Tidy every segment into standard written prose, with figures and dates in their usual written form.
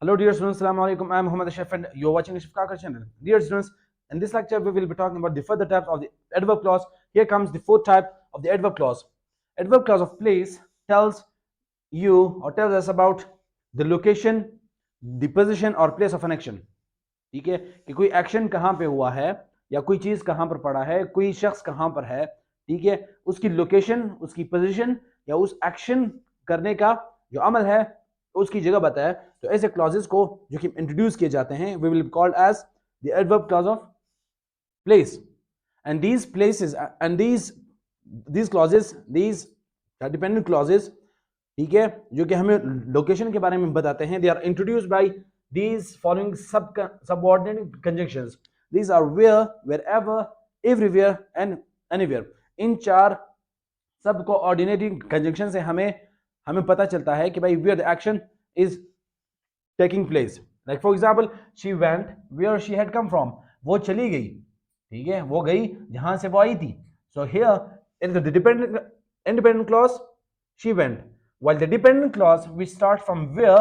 Hello dear students, Assalamu alaikum. I am Muhammad Ashraf and you are watching the Shifkakar channel. Dear students, in this lecture we will be talking about the further types of the adverb clause. Here comes the fourth type of the adverb clause. Adverb clause of place tells you or tells us about the location, the position or place of an action. ठीक है कि कोई action कहाँ पे हुआ है या कोई चीज कहाँ पर पड़ा है, कोई शख्स कहाँ पर है, ठीक है, उसकी लोकेशन, उसकी पोजीशन या उस एक्शन करने का जो अमल है उसकी जगह बताया। तो ऐसे क्लॉजेस को जो कि इंट्रोड्यूस किए जाते हैं we will called as the adverb clause of place and these places and these clauses, these dependent clauses, ठीक है, जो कि हमें लोकेशन के बारे में बताते हैं, they are introduced by these following subordinate conjunctions. These are where, wherever, everywhere and anywhere. इन चार सब कोऑर्डिनेटिंग कंजंक्शन से हमें पता चलता है कि भाई where the action is taking place. Like for example, she went where she had come from. वो चली गई, ठीक है, वो गई जहां से वो आई थी. So here in the independent clause she went, while the dependent clause which starts from where,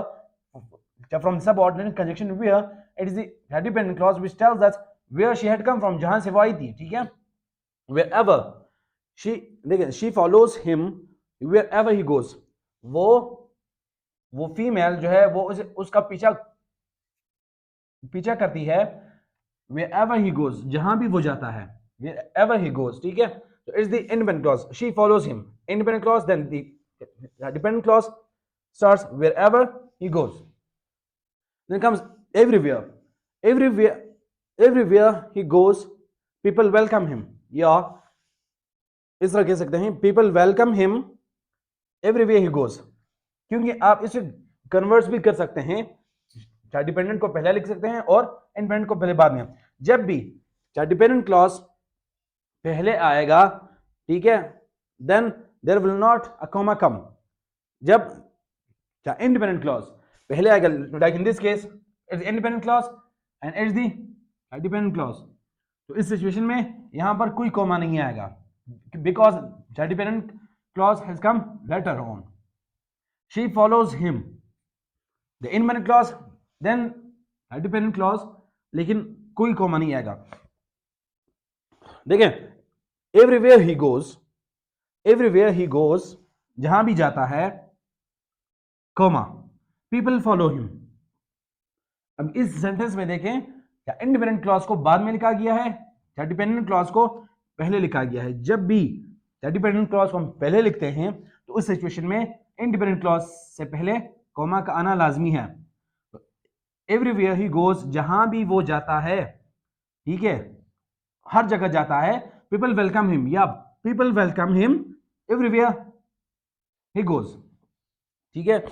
from subordinate conjunction where, it is the dependent clause which tells us where she had come from, जहां से वो आई थी, ठीक है. Wherever she follows him wherever he goes. वो female जो है वो उसका पीछा करती है wherever he goes, जहां भी वो जाता है, wherever he goes, ठीक है. So it's the independent clause. She follows him. Independent clause. Then the dependent clause starts wherever he goes. Then comes everywhere. Everywhere he goes, people welcome him. या इस तरह कह सकते हैं people welcome him everywhere he goes, क्योंकि आप इसे convert भी कर सकते हैं, चाहे डिपेंडेंट को पहले लिख सकते हैं और इंडिपेंडेंट को पहले बाद में. जब भी चाहे डिपेंडेंट क्लॉज पहले आएगा, ठीक है, then there will not a comma come. जब चाहे इंडिपेंडेंट क्लॉज पहले आएगा, like in this case it's independent clause and it's the dependent clause, तो इस सिचुएशन में यहां पर कोई कॉमा नहीं आएगा because the dependent clause has come later on. She follows him, the independent clause, then dependent clause, लेकिन कोई कॉमा नहीं आएगा. देखें, एवरीवेयर ही गोज, जहां भी जाता है, कॉमा, पीपल फॉलो हिम. अब इस सेंटेंस में देखें, क्या इंडिपेंडेंट क्लॉज को बाद में लिखा गया है या डिपेंडेंट क्लॉज को पहले लिखा गया है. जब भी डिपेंडेंट क्लॉज को हम पहले लिखते हैं तो उस सिचुएशन में इंडिपेंडेंट क्लॉज से पहले कॉमा का आना लाजमी है. एवरीवेयर ही गोज, जहां भी वो जाता है, ठीक है, हर जगह जाता है, पीपल वेलकम हिम, या people welcome him everywhere he goes, ठीक है.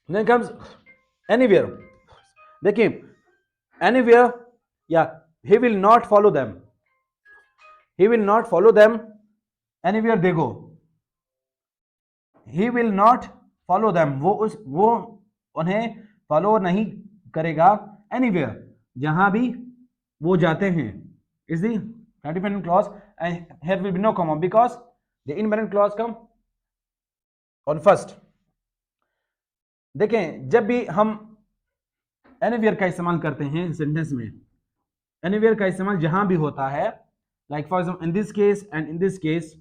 Then comes anywhere. देखिए, anywhere, या he will not follow them. He will not follow them anywhere they go. He will not follow them. वो उन्हें follow नहीं करेगा anywhere, जहां भी वो जाते हैं. Is the dependent clause and here will be no comma because the independent clause come on first. देखें, जब भी हम एनीवेयर का इस्तेमाल करते हैं सेंटेंस में, एनीवेयर का इस्तेमाल जहां भी होता है, like for example in this case and in this case,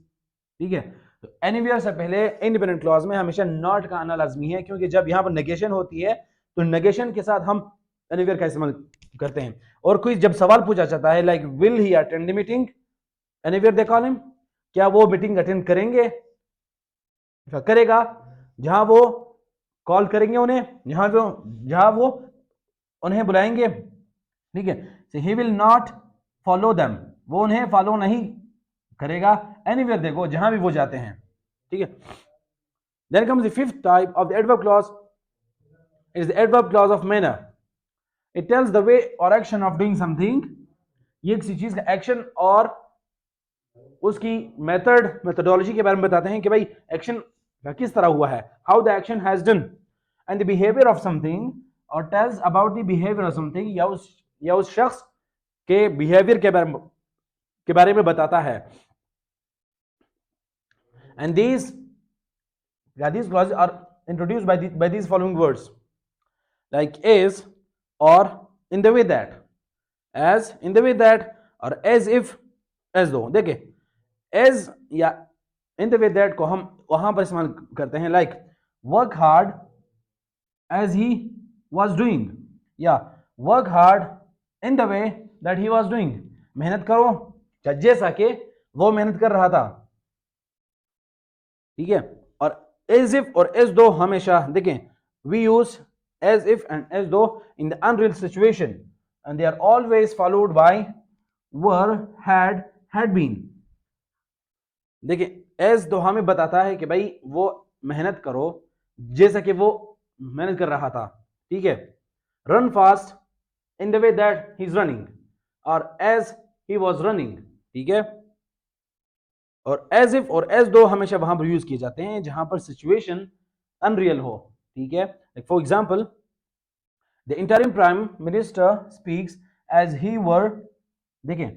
ठीक है, तो एनीवेयर से पहले इंडिपेंडेंट क्लॉज में हमेशा नॉट का आना लाजमी है, क्योंकि जब यहां पर नेगेशन होती है तो नेगेशन के साथ हम एनीवेयर का इस्तेमाल करते हैं. और कोई जब सवाल पूछा जाता है like will he attend the meeting, anywhere they call him, क्या वो मीटिंग अटेंड करेंगे, करेगा, जहां वो कॉल करेंगे उन्हें, जहां वो उन्हें बुलाएंगे, ठीक है. He will not follow them, वो उन्हें फॉलो नहीं करेगा एनीवेयर दे गो, जहां भी वो जाते हैं, ठीक है. Then comes the fifth type of the adverb clause, is the adverb clause of manner. It tells the way और एक्शन ऑफ डूइंग समथिंग. ये किसी चीज का एक्शन और उसकी मेथडोलॉजी के बारे में बताते हैं कि भाई एक्शन किस तरह हुआ है, how the action has done, and the behaviour of something, और tells about the behaviour of something, या उस शख्स के बिहेवियर के बारे में बताता है. And these clauses are introduced by these following words. like as or in the way that, as in the way that और as if as though। देखिए as या in the way that को हम वहां पर इस्तेमाल करते हैं like work hard as he was doing या work hard in the way that he was doing, मेहनत करो जैसा कि वो मेहनत कर रहा था। ठीक है, और as if और as though हमेशा देखें we use as if and as though in the unreal situation and they are always followed by were, had been। देखिए as though हमें बताता है कि भाई वो मेहनत करो जैसा कि वो मेहनत कर रहा था। ठीक है, run fast in the way that he's running और as he was running। ठीक है, और एज इफ और एज दो हमेशा वहां पर यूज किए जाते हैं जहां पर सिचुएशन अनरियल हो। ठीक है, for example the interim prime minister speaks as he were, देखें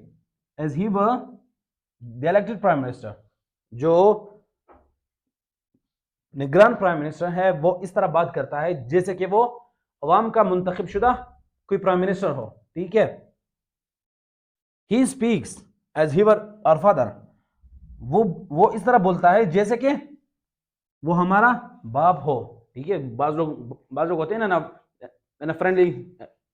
as he were the elected prime minister, जो निगरान प्राइम मिनिस्टर है वो इस तरह बात करता है जैसे कि वो अवाम का मुंतखब शुदा कोई प्राइम मिनिस्टर हो। ठीक है, he speaks as he were our father, वो इस तरह बोलता है जैसे कि वो हमारा बाप हो। ठीक है, बाज लोग होते हैं ना फ्रेंडली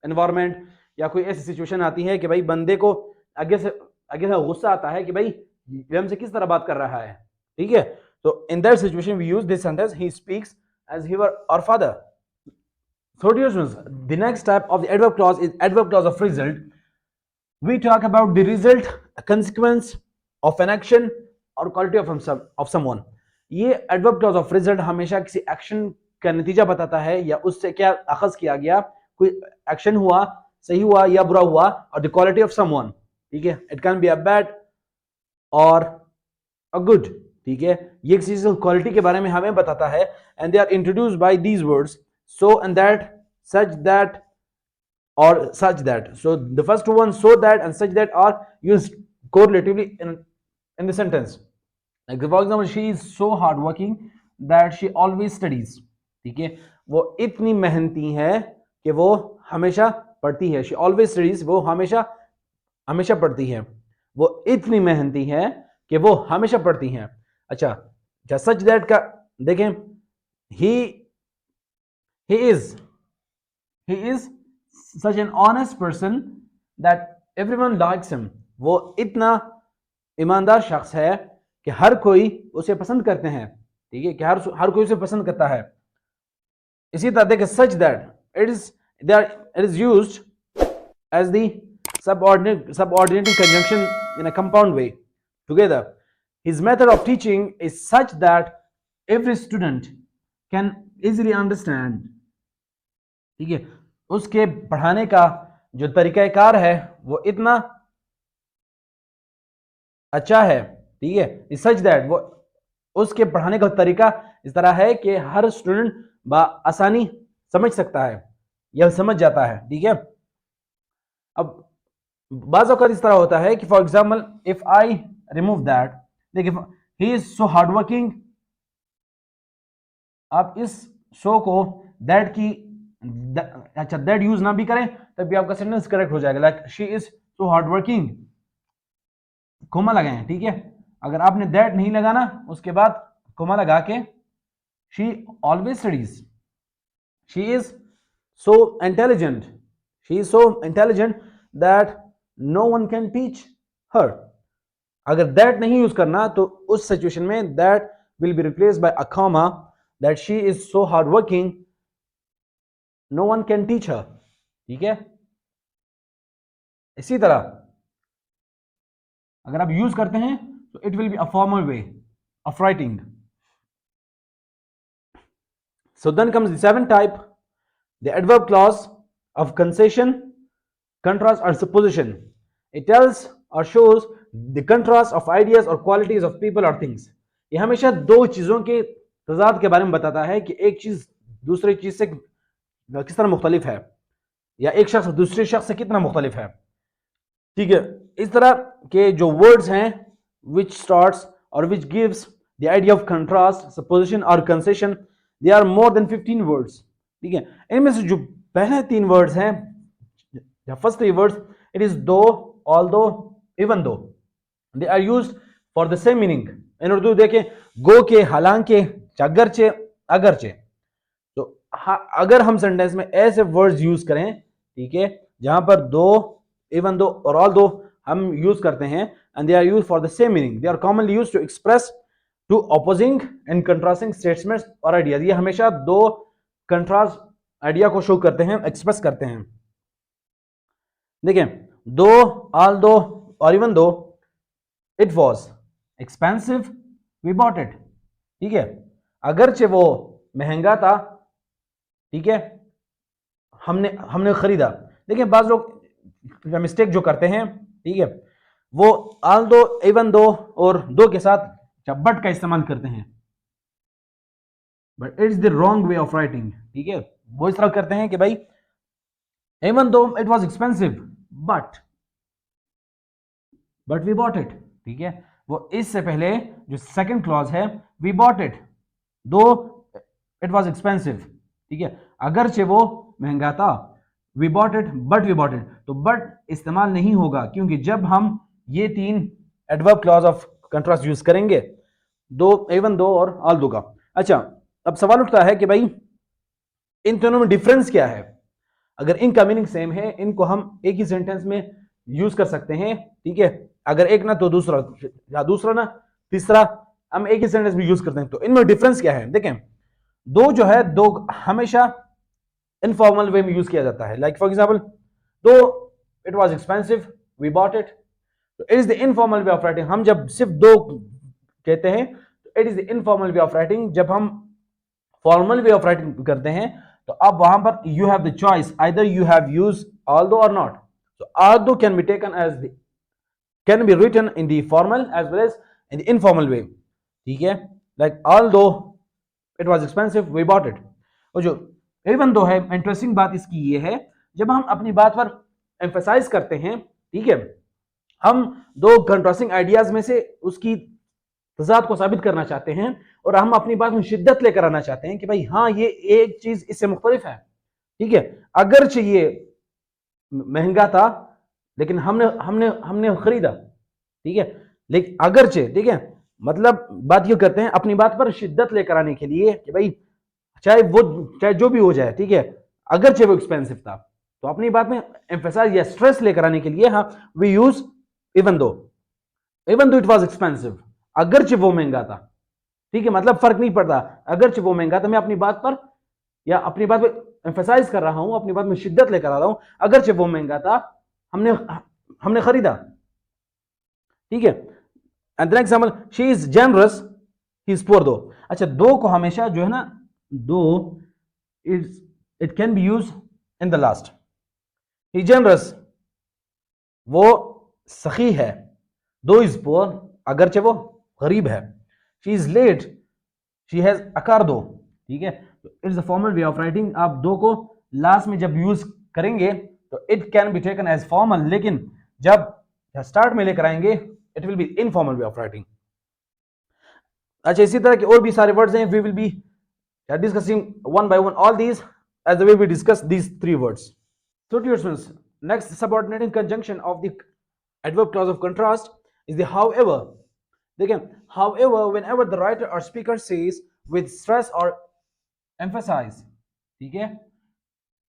एनवायरनमेंट या कोई ऐसी सिचुएशन आती है कि भाई बंदे को आगे से गुस्सा आता है कि भाई ये हमसे किस तरह बात कर रहा है। ठीक है, तो in that situation we use this sentence he speaks as he were our father. So dear students, the next type of the adverb clause is adverb clause of result. We talk about the result, a consequence of an action or quality of someone. ये adverb clause of result हमेशा किसी action का नतीजा बताता है या उससे क्या अखज़ किया गया, कोई action हुआ, सही हुआ या बुरा हुआ, और the quality of someone। ठीक है, it can be a bad or a good। ठीक है, ये किसी चीज क्वालिटी के बारे में हमें बताता है and they are introduced by these words so and that, such that or such that। So the first one so that and such that are used correlatively in the sentence। Like for example, she is so hard working that she always studies। ठीक है, वो इतनी मेहनती है कि वो हमेशा पढ़ती है। she always studies, वो हमेशा पढ़ती है। वो इतनी मेहनती है कि वो हमेशा पढ़ती है। अच्छा, सच दैट का देखें, he is such an honest person that everyone likes him। वो इतना ईमानदार शख्स है कि हर कोई उसे पसंद करते हैं। ठीक है, कि हर कोई उसे पसंद करता है। इसी तरह देखें such that it is used as the subordinating conjunction in a compound way together। His method of teaching is such that every student can easily understand। ठीक है, उसके पढ़ाने का जो तरीकाकार है वो इतना अच्छा है। ठीक है, सच दैट वो उसके पढ़ाने का तरीका इस तरह है कि हर स्टूडेंट आसानी समझ सकता है या समझ जाता है। ठीक है, अब बाज़ औक़ात इस तरह होता है कि for example if I remove that, देखिए he is so hard working, आप इस सो को दैट की अच्छा दैट यूज ना भी करें तब भी आपका सेंटेंस करेक्ट हो जाएगा। Like she is so hard working, comma लगाएं। ठीक है, अगर आपने दैट नहीं लगाना उसके बाद कोमा लगा के she always studies, she is so intelligent, she is so intelligent that no one can teach her. अगर दैट नहीं यूज करना तो उस सिचुएशन में that will be replaced by a comma, that she is so hard working no one can teach her. ठीक है, इसी तरह अगर आप यूज करते हैं तो it will be a formal way of writing. So then comes the seventh type, the adverb clause of concession, contrast or supposition। It tells or shows the contrast of ideas or qualities of people or things। ये हमेशा दो चीजों के तजाद के बारे में बताता है कि एक चीज दूसरी चीज से किस तरह मुख्तलिफ है या एक शख्स दूसरे शख्स से कितना मुख्तलिफ है। ठीक है, इस तरह के जो वर्ड्स हैं which starts or which gives the idea of contrast, supposition or concession, they are more than 15 words। ठीक है, इनमें से जो पहले 3 वर्ड्स हैं, first 3 words, it is though, although, even though, they are used for the same meaning in Urdu. देखें, गो के, हालांकि, अगरचे, अगरचे। तो अगर हम सेंटेंस में ऐसे वर्ड्स यूज करें, ठीक है, जहां पर दो, इवन दो और ऑल दो हम यूज करते हैं, and they are use for the same meaning, they are commonly use to express two opposing and contrasting statements और आइडियाज। ये हमेशा दो कंट्रास्ट आइडिया को शो करते हैं, एक्सप्रेस करते हैं। देखें, दो, ऑल दो और even though it was expensive we bought it, ठीक है, अगरचे वो महंगा था, ठीक है, हमने हमने खरीदा। देखिए, बाज लोग मिस्टेक जो करते हैं, ठीक है, वो ऑल दो, इवन दो और दो के साथ बट का इस्तेमाल करते हैं, but it's the wrong way of writing, ठीक है। वो इस तरह करते हैं कि भाई even though it was expensive but we bought it, ठीक है। वो इससे पहले जो सेकंड क्लॉज है, we bought it, though it was expensive, ठीक है, अगरचे वो महंगा था, we bought it but we bought it, तो बट इस्तेमाल नहीं होगा, क्योंकि जब हम ये 3 adverb clause of contrast use करेंगे, दो, इवन दो और ऑल दो का। अच्छा, अब सवाल उठता है कि भाई इन दोनों में डिफरेंस क्या है। अगर इनका मीनिंग सेम है, इनको हम एक ही सेंटेंस में यूज कर सकते हैं, ठीक है, अगर एक ना तो दूसरा, या दूसरा ना तीसरा, हम एक ही सेंटेंस में यूज करते हैं। तो इनमें डिफरेंस क्या है? देखें, दो जो है, दो हमेशा इनफॉर्मल वे में यूज किया जाता है। Like for example, though it was expensive we bought it, तो it is the informal way of writing. हम जब सिर्फ दो कहते हैं तो it is the informal way of writing. जब हम फॉर्मल वे ऑफ राइटिंग करते हैं तो अब वहां पर you have the choice, either you have use although और not. So although can be taken as the can be written in the formal as well as in the informal way, ठीक है, like although it was expensive we bought it। और जो even though है, interesting बात इसकी ये है, जब हम अपनी बात पर एम्फेसाइज करते हैं, ठीक है, हम दो कंट्रास्टिंग आइडियाज में से उसकी तजाद को साबित करना चाहते हैं और हम अपनी बात में शिद्दत लेकर आना चाहते हैं कि भाई हाँ, ये एक चीज इससे मुख्तलिफ है, ठीक है, अगर चाहिए महंगा था लेकिन हमने हमने हमने खरीदा, ठीक है, लेकिन अगरचे, ठीक है, मतलब बात ये करते हैं अपनी बात पर शिद्दत लेकर आने के लिए कि भाई चाहे जो भी हो जाए, ठीक है, अगरचे वो एक्सपेंसिव था, तो अपनी बात में एम्फेसाइज या स्ट्रेस लेकर आने के लिए हाँ we use even though it was expensive, अगरचे वो महंगा था, ठीक है, मतलब फर्क नहीं पड़ता, अगरचे वो महंगा था, मैं अपनी बात पर या अपनी बात पर एम्फेसाइज कर रहा हूं, अपनी बात में शिद्दत लेकर आ रहा हूं, अगरचे वो महंगा था, हमने खरीदा, ठीक है। And the next example, she is generous he is poor. दो, अच्छा, दो को हमेशा जो है ना, दो it can B use in the last. He generous वो सखी है, दो इज पुअर अगरचे वो गरीब है। She is late she has a car though, ठीक है, it's a formal way of writing. आप दो को लास्ट में जब यूज करेंगे तो it can be taken as formal, लेकिन जब स्टार्ट में लेकर आएंगे it will be informal way of writing. अच्छा, इसी तरह के और भी सारे वर्ड्स हैं, we will be discussing one by one all these as the way we discuss these 3 words. So dear students, next subordinating conjunction of the adverb clause of contrast is the however. देखिए, however whenever the writer or speaker says with stress or emphasize, ठीक है,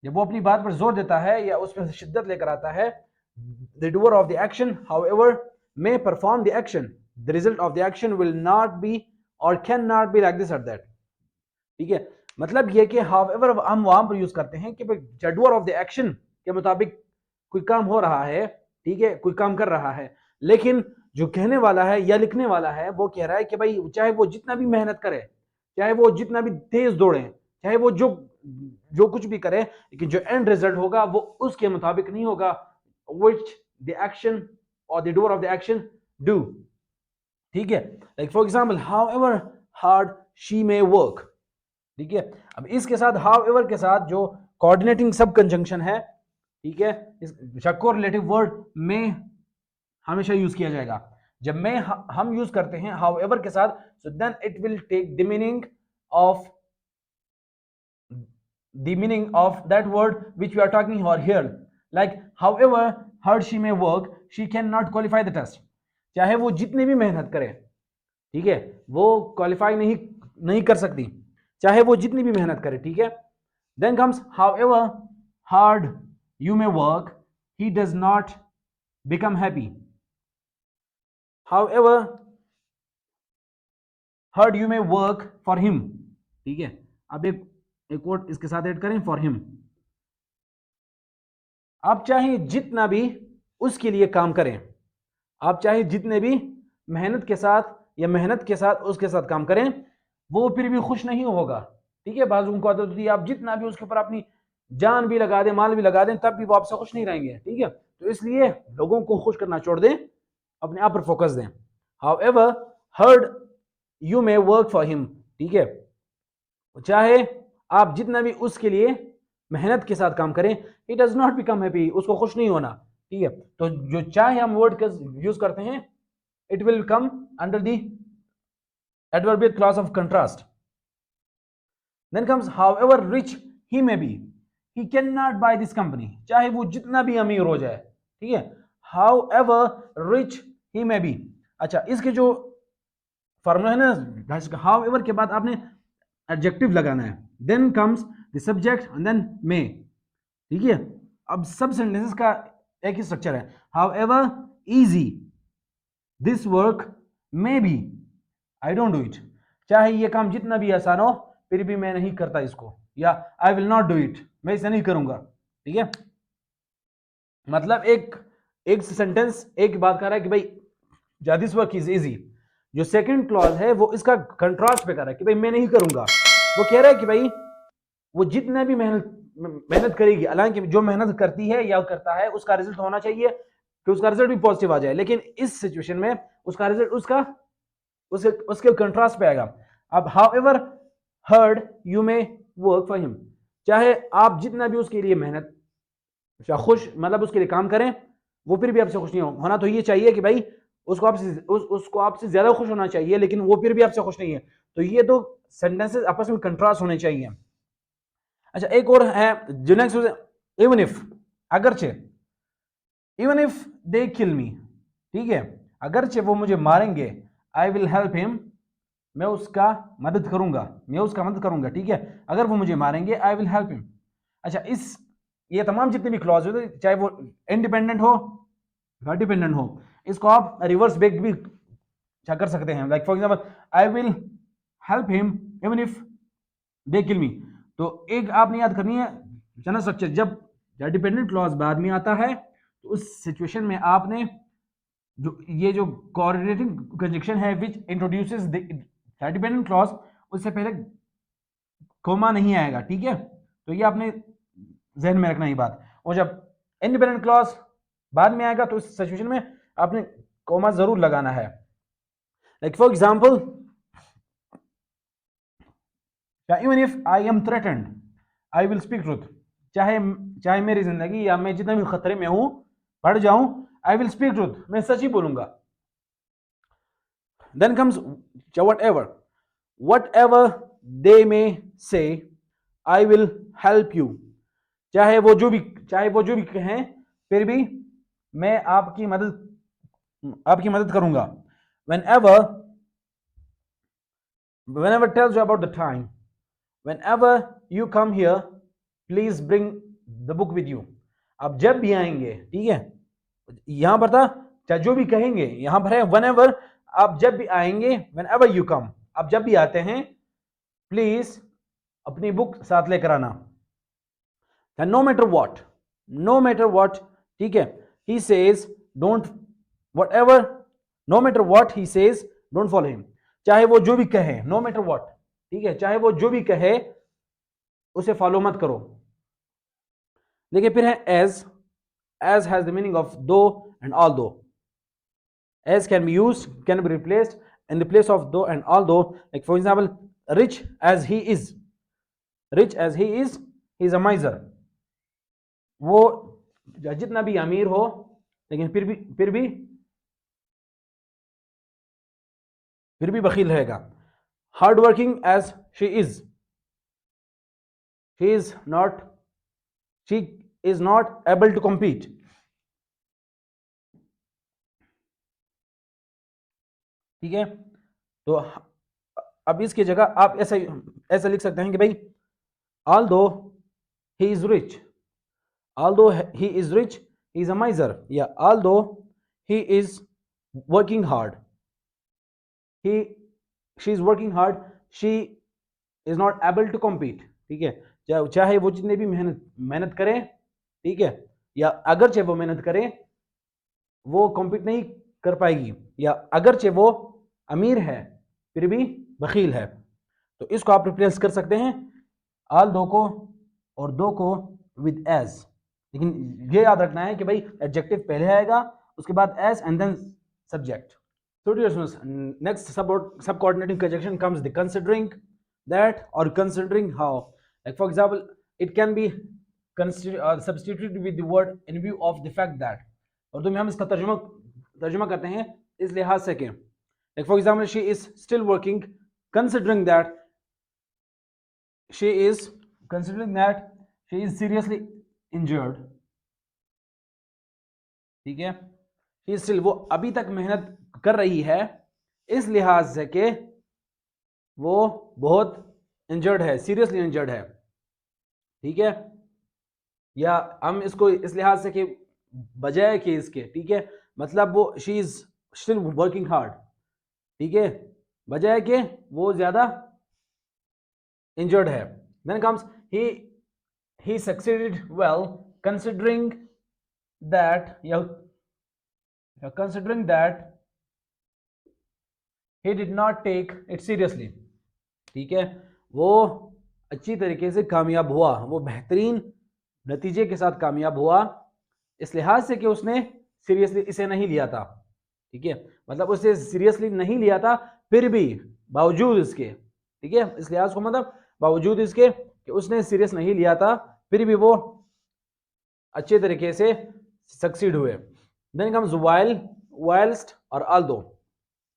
जब वो अपनी बात पर जोर देता है या उस पर शिद्दत लेकर आता है, the doer of the action however may perform the action, the result of the action will not be or cannot be like this or that, ठीक है, मतलब ये कि however हम वहां पर यूज करते हैं कि the doer of the action के मुताबिक कोई काम हो रहा है, ठीक है, कोई काम कर रहा है, लेकिन जो कहने वाला है या लिखने वाला है वो कह रहा है कि भाई चाहे वो जितना भी मेहनत करे, चाहे वो जितना भी तेज दौड़े, चाहे वो जो कुछ भी करे, लेकिन जो एंड रिजल्ट होगा वो उसके मुताबिक नहीं होगा, which the action or the doer of the action do, ठीक है। Like for example, however hard she may work, ठीक है। अब इसके साथ however के साथ जो कोऑर्डिनेटिंग सब कंजंक्शन है, ठीक है, इस कोरिलेटिव वर्ड में हमेशा यूज किया जाएगा। जब मैं हम यूज करते हैं however के साथ, so then it will take the meaning of the meaning of that word which we are talking about here, like however hard she may work she cannot qualify the test. चाहे वो जितने भी मेहनत करे, ठीक है, वो क्वालिफाई नहीं कर सकती, चाहे वो जितनी भी मेहनत करे, ठीक है. Then comes however hard you may work he does not become happy. However hard you may work for him, ठीक है. अब एक वर्ड इसके साथ ऐड करें, फॉर हिम. आप चाहे जितना भी उसके लिए काम करें, आप चाहे जितने भी मेहनत के साथ या मेहनत के साथ उसके साथ काम करें, वो फिर भी खुश नहीं होगा, ठीक है. बाजू को आदत होती है आप जितना भी उसके ऊपर अपनी जान भी लगा दें, माल भी लगा दें, तब भी वो आपसे खुश नहीं रहेंगे, ठीक है. तो इसलिए लोगों को खुश करना छोड़ दें, अपने आप पर फोकस दें. However hard you may work for him, ठीक है. चाहे आप जितना भी उसके लिए मेहनत के साथ काम करें, he does not become happy, उसको खुश नहीं होना, ठीक है. तो जो चाहे हम वर्ड का यूज करते हैं, it will come under the adverbial clause of contrast. Then comes however rich he may be he cannot buy this company, चाहे वो जितना भी अमीर हो जाए, ठीक है. however rich he may be. अच्छा, इसके जो फॉर्मूला है ना, however के बाद आपने एडजेक्टिव लगाना है. Then comes the subject and then may, ठीक है. अब सब सेंटेंसेस का एक ही स्ट्रक्चर है. However easy this work may be I don't do it, चाहे ये काम जितना भी आसान हो फिर भी मैं नहीं करता इसको, या I will not do it, मैं इसे नहीं करूंगा, ठीक है. मतलब एक सेंटेंस एक बात कर रहा है कि भाई दिस वर्क इज इजी. जो सेकंड क्लॉज है वो इसका कंट्रास्ट पे कर रहा है कि भाई मैं नहीं करूंगा. वो कह रहा है कि भाई वो जितना भी मेहनत करेगी, हालांकि जो मेहनत करती है या करता है उसका रिजल्ट होना चाहिए कि उसका रिजल्ट भी पॉजिटिव आ जाए, लेकिन इस सिचुएशन में उसका रिजल्ट उसके कंट्रास्ट पे आएगा. अब however hard you may work for him, चाहे आप जितना भी उसके लिए मेहनत या खुश मतलब उसके लिए काम करें, वो फिर भी आपसे खुश नहीं होना. तो ये चाहिए कि भाई उसको आपसे ज्यादा खुश होना चाहिए, लेकिन वो फिर भी आपसे खुश नहीं है. तो ये दो सेंटेंसेस आपस में कंट्रास्ट होने चाहिए. अच्छा, एक और है जो नेक्स्ट, इवन इफ, अगरचे, इवन इफ दे किल मी, ठीक है, अगरचे वो मुझे मारेंगे, आई विल हेल्प हिम, मैं उसका मदद करूंगा, ठीक है. अगर वो मुझे मारेंगे आई विल हेल्प हिम. अच्छा, ये तमाम जितने भी क्लॉज होते चाहे वो इंडिपेंडेंट हो या डिपेंडेंट हो, इसको आप रिवर्स बेक भी कर सकते हैं. Like for example I will help him even if they kill me. तो एक आपने याद करनी है जनरल स्ट्रक्चर, जब डिपेंडेंट क्लॉज बाद में आता है तो उस सिचुएशन में आपने जो कोऑर्डिनेटिंग कंजंक्शन है विच इंट्रोड्यूसेस द डिपेंडेंट क्लॉज, उससे पहले कोमा नहीं आएगा, ठीक है. तो ये आपने जहन में रखना ही बात. और जब इंडिपेंडेंट क्लॉज बाद में आएगा तो इस सिचुएशन में आपने कोमा जरूर लगाना है. Like for example even if I am threatened I will speak truth, चाहे मेरी जिंदगी या मैं जितना भी खतरे में हूं पड़ जाऊं, आई विल स्पीक ट्रूथ, मैं सच ही बोलूंगा. Then comes whatever they may say I will help you, चाहे वो जो भी कहें फिर भी मैं आपकी मदद करूंगा. whenever tells you about the time, whenever you come here please bring the book with you. अब जब भी आएंगे, ठीक है, यहां पर था चाहे जो भी कहेंगे, यहां पर है whenever, आप जब भी आएंगे, whenever you come, आप जब भी आते हैं प्लीज अपनी बुक साथ लेकर आना. no matter what, ठीक है, he says don't, whatever, no matter what he says don't follow him, चाहे वो जो भी कहे, no matter what, ठीक है, चाहे वो जो भी कहे उसे फॉलो मत करो. देखिए फिर है as has the meaning of though and although. As can be used, can be replaced in the place of though and although. Like for example, rich as he is, he is a miser. वो जितना भी अमीर हो लेकिन फिर भी बखील रहेगा. Hard working as she is, she is not she is not able to compete. ठीक है, तो अब इसकी जगह आप ऐसा ऐसा लिख सकते हैं कि भाई although he is rich, although he is rich, he is a miser. Yeah, although he is working hard, he she is working hard, she is not able to compete. ठीक है, चाहे वो जितने भी मेहनत मेहनत करें, ठीक है, या अगरचे वो मेहनत करें वो कॉम्पीट नहीं कर पाएगी, या अगरचे वो अमीर है फिर भी बखील है। तो इसको आप रिप्लेस कर सकते हैं आल दो को और दो को विद एज, लेकिन ये याद रखना है कि भाई एडजेक्टिव पहले आएगा उसके बाद as and then subject. So dear students, next subordinating conjunction comes the considering that or considering how. Like for example, it can be substituted with the word in view of the fact that. Urdu में हम इसका तर्जुमा करते हैं इस लिहाज से कि like for example, she is still working, considering that she is seriously injured. ठीक है, she is still, वो अभी तक मेहनत कर रही है इस लिहाज से कि वो बहुत इंजर्ड है, सीरियसली इंजर्ड है। ठीक है, या हम इसको इस लिहाज से कि बजाय कि इसके, ठीक है, मतलब वो she is still working hard, ठीक है, बजाय कि वो ज्यादा इंजर्ड है। Then comes he succeeded well considering that he did not take it seriously. ठीक है, वो अच्छी तरीके से कामयाब हुआ, वो बेहतरीन नतीजे के साथ कामयाब हुआ इस लिहाज से कि उसने सीरियसली इसे नहीं लिया था। ठीक है, मतलब उसे सीरियसली नहीं लिया था फिर भी बावजूद इसके, ठीक है, इस लिहाज को मतलब बावजूद इसके कि उसने सीरियस नहीं लिया था फिर भी वो अच्छे तरीके से सक्सीड हुए। देन कम्स whilst और although,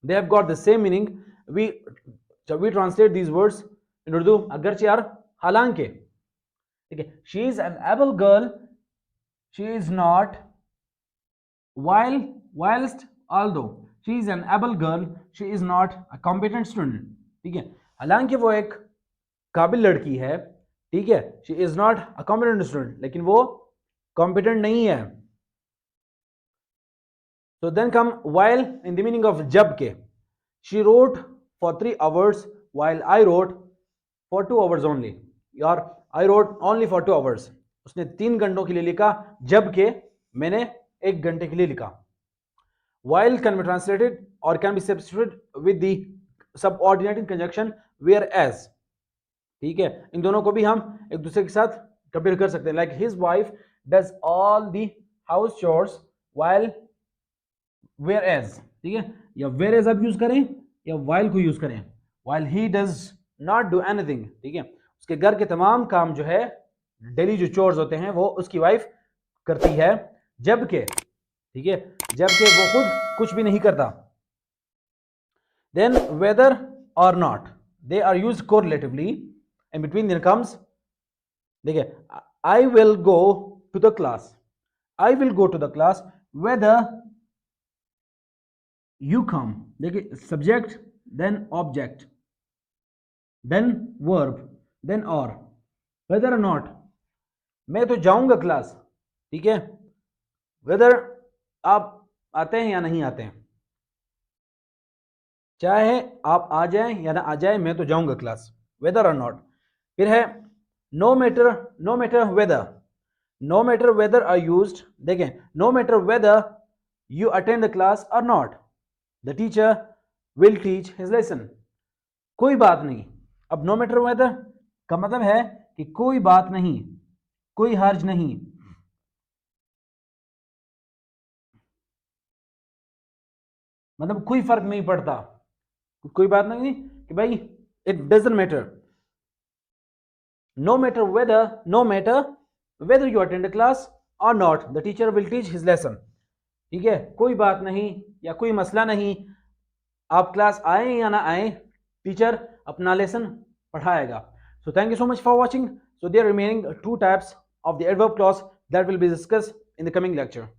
they have got the same meaning. we translate these words in Urdu अगरचे और हालांकि। ठीक है, she is an able girl, she is not, whilst although she is an able girl, she is not a competent student. ठीक है, हालांकि वो एक काबिल लड़की है, ठीक है, she is not a competent student, लेकिन वो competent नहीं है। So then come while in the meaning of जब के। She wrote for 3 hours while I wrote for 2 hours only, or I wrote only for 2 hours. उसने 3 घंटों के लिए लिखा जबकि मैंने 1 घंटे के लिए लिखा। While can be translated or can be substituted with the subordinating conjunction whereas. ठीक है, इन दोनों को भी हम एक दूसरे के साथ कंपेयर कर सकते हैं। Like his wife does all the house chores while whereas, ठीक है, या whereas आप यूज करें या while को यूज करें, while he does not do anything, ठीक है, उसके घर के तमाम काम जो है डेली जो चोर्स होते हैं वो उसकी वाइफ करती है जबकि, ठीक है, जबकि वो खुद कुछ भी नहीं करता। Then whether or not, they are used correlatively, and between them comes, देखिए, I will go to the class, I will go to the class whether you come, देखिए, subject then object then verb then or, whether or not, मैं तो जाऊंगा class, ठीक है, whether आप आते हैं या नहीं आते हैं, चाहे आप आ जाएं या ना आ जाएं, मैं तो जाऊंगा क्लास, whether or not। फिर है no matter whether are used, देखें, no matter whether you attend the class or not, the teacher will teach his lesson। कोई बात नहीं, अब no matter whether का मतलब है कि कोई बात नहीं, कोई हर्ज नहीं, मतलब कोई फर्क नहीं पड़ता, कोई बात नहीं कि भाई it doesn't matter. no matter whether you attend a class or not, the teacher will teach his lesson। ठीक है, कोई बात नहीं या कोई मसला नहीं, आप क्लास आए या ना आए, टीचर अपना लेसन पढ़ाएगा। So thank you so much for watching. So there are remaining two types of the adverb clause that will be discussed in the coming lecture.